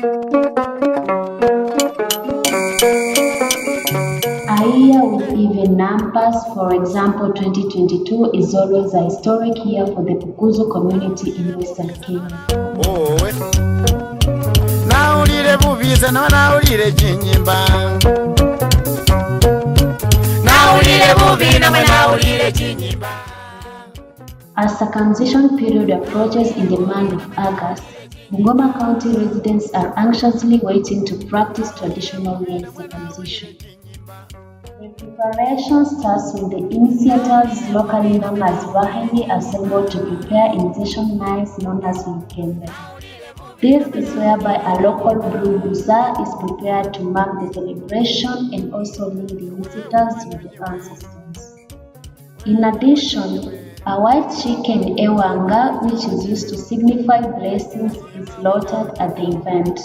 A year with even numbers, for example 2022, is always a historic year for the Bukusu community in Western Kenya. Naulire bubiza no naulire chinyimba. Naulire bubina no naulire chinyimba. As circumcision period approaches in the month of August, Bungoma County residents are anxiously waiting to practice traditional male circumcision. The preparation starts with the initiators, locally known as Vaheni, assembled to prepare initiation knives known as Mkembe. This is whereby a local brugusa is prepared to mark the celebration and also link the initiators with the ancestors. In addition, a white chicken ewanga, which is used to signify blessings, is slaughtered at the event.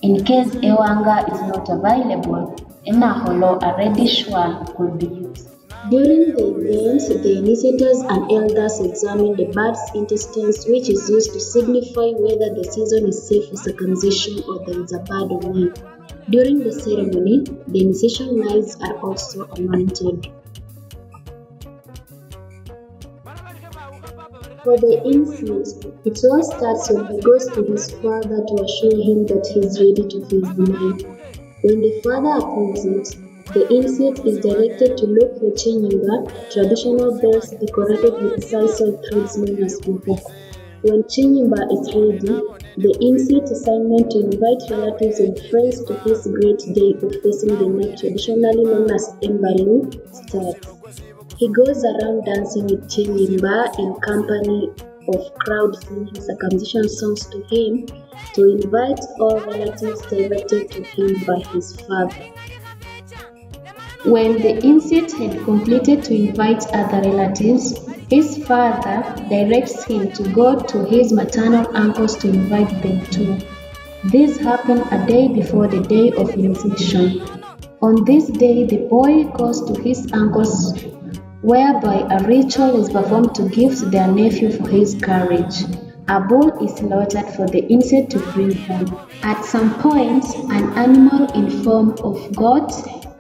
In case ewanga is not available, enaholo, a reddish one, could be used. During the event, the initiators and elders examine the bird's intestines, which is used to signify whether the season is safe for circumcision or there is a bird away. During the ceremony, the initiation knives are also anointed. For the infant, it all starts when he goes to his father to assure him that he is ready to face the knife. When the father approves it, the infant is directed to look for chinyimba, traditional bells decorated with sisal threads known as buko. When chinyimba is ready, the infant assignment to invite relatives and friends to his great day of facing the knife, traditionally known as embalu, starts. He goes around dancing with chinyimba in company of crowd singing circumcision songs to him to invite all relatives directed to him by his father. When the infant had completed to invite other relatives, his father directs him to go to his maternal uncles to invite them too. This happened a day before the day of initiation. On this day, the boy goes to his uncles, whereby a ritual is performed to gift their nephew for his courage. A bull is slaughtered for the infant to bring home. At some point, an animal in form of goat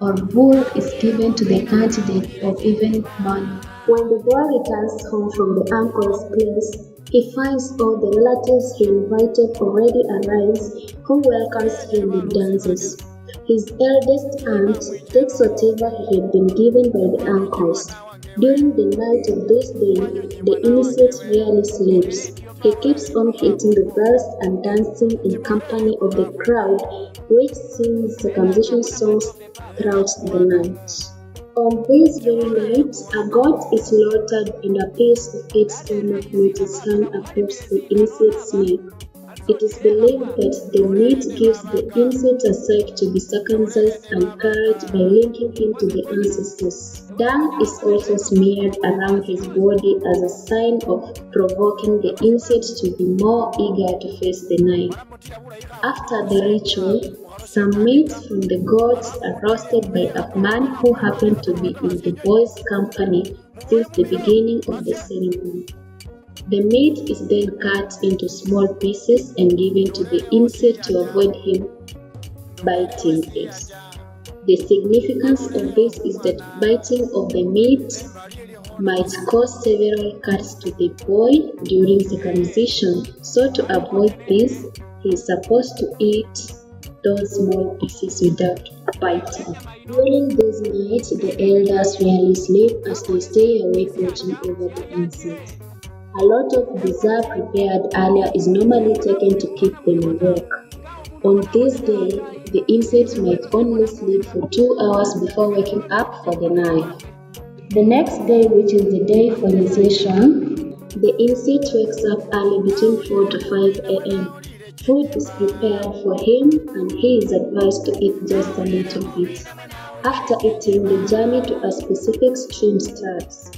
or bull is given to the candidate of even money. When the boy returns home from the uncle's place, he finds all the relatives he invited already arrived, who welcomes him with dances. His eldest aunt takes whatever he had been given by the uncles. During the night of this day, the initiate rarely sleeps. He keeps on hitting the bells and dancing in company of the crowd, which sings circumcision songs throughout the night. On this very night, a goat is slaughtered and a piece of its stomach meat is hung across the initiate's neck. It is believed that the meat gives the infant a sight to be circumcised and courage by linking him to the ancestors. Dung is also smeared around his body as a sign of provoking the infant to be more eager to face the knife. After the ritual, some meat from the goats are roasted by a man who happened to be in the boy's company since the beginning of the ceremony. The meat is then cut into small pieces and given to the infant to avoid him biting it. The significance of this is that biting of the meat might cause several cuts to the boy during circumcision, so to avoid this, he is supposed to eat those small pieces without biting. During this night, the elders rarely sleep as they stay awake watching over the infant. A lot of bizarre prepared earlier is normally taken to keep them awake. On this day, the infant might only sleep for 2 hours before waking up for the knife. The next day, which is the day for initiation, the infant wakes up early between 4 to 5 a.m. Food is prepared for him and he is advised to eat just a little bit. After eating, the journey to a specific stream starts.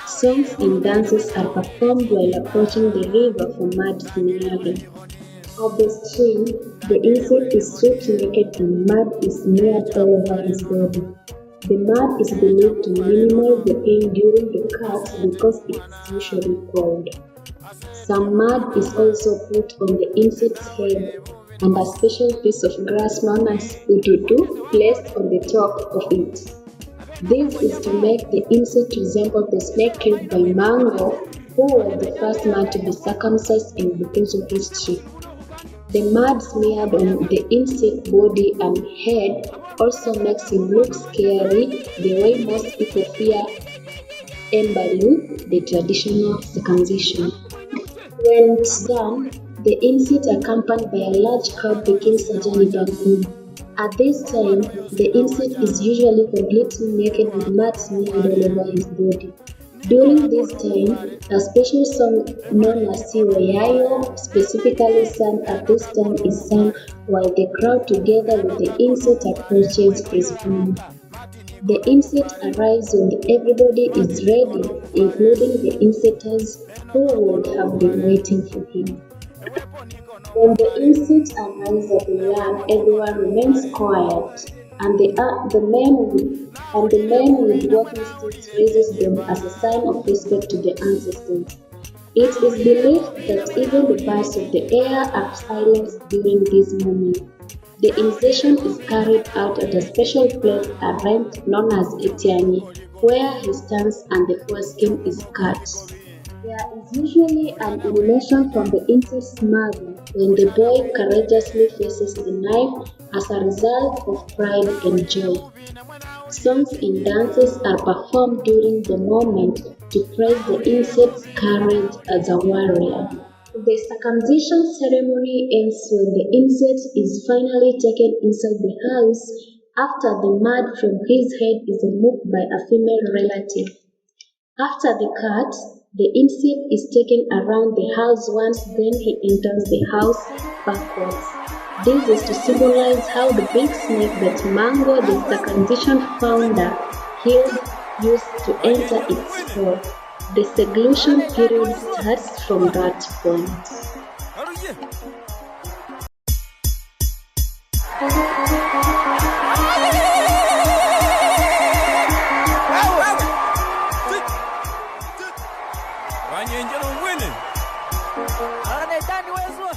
Songs and dances are performed while approaching the river for mud smearing. At the stream, the infant is stripped naked and mud is smeared all over his body. The mud is believed to minimize the pain during the cut because it is usually cold. Some mud is also put on the infant's head and a special piece of grass known as ututu placed on the top of it. This is to make the insect resemble the snake killed by Mango, who was the first man to be circumcised in Bukusu history. The mud smeared on the insect body and head also makes him look scary the way most people fear Embalu, the traditional circumcision. When it's done, the insect accompanied by a large crowd begins a journey back home. At this time, the insect is usually completely naked with mud smeared all over his body. During this time, a special song known as Siwayayo, specifically sung at this time, is sung while the crowd together with the insect approaches his home. The insect arrives when everybody is ready, including the insectors who would have been waiting for him. When the insect arrives at the land, everyone remains quiet, and the men with walking sticks raises them as a sign of respect to the ancestors. It is believed that even the birds of the air are silenced during this moment. The initiation is carried out at a special place arranged known as Etiani, where he stands and the foreskin is cut. There is usually an elimination from the insect's mother when the boy courageously faces the knife as a result of pride and joy. Songs and dances are performed during the moment to praise the insect's courage as a warrior. The circumcision ceremony ends when the insect is finally taken inside the house after the mud from his head is removed by a female relative. After the cut, the insect is taken around the house once, then he enters the house backwards. This is to symbolize how the big snake that Mango, the circumcision founder, killed used to enter its hole. The seclusion period starts from that point. Wanyenjera winning. Ana ndani wezo.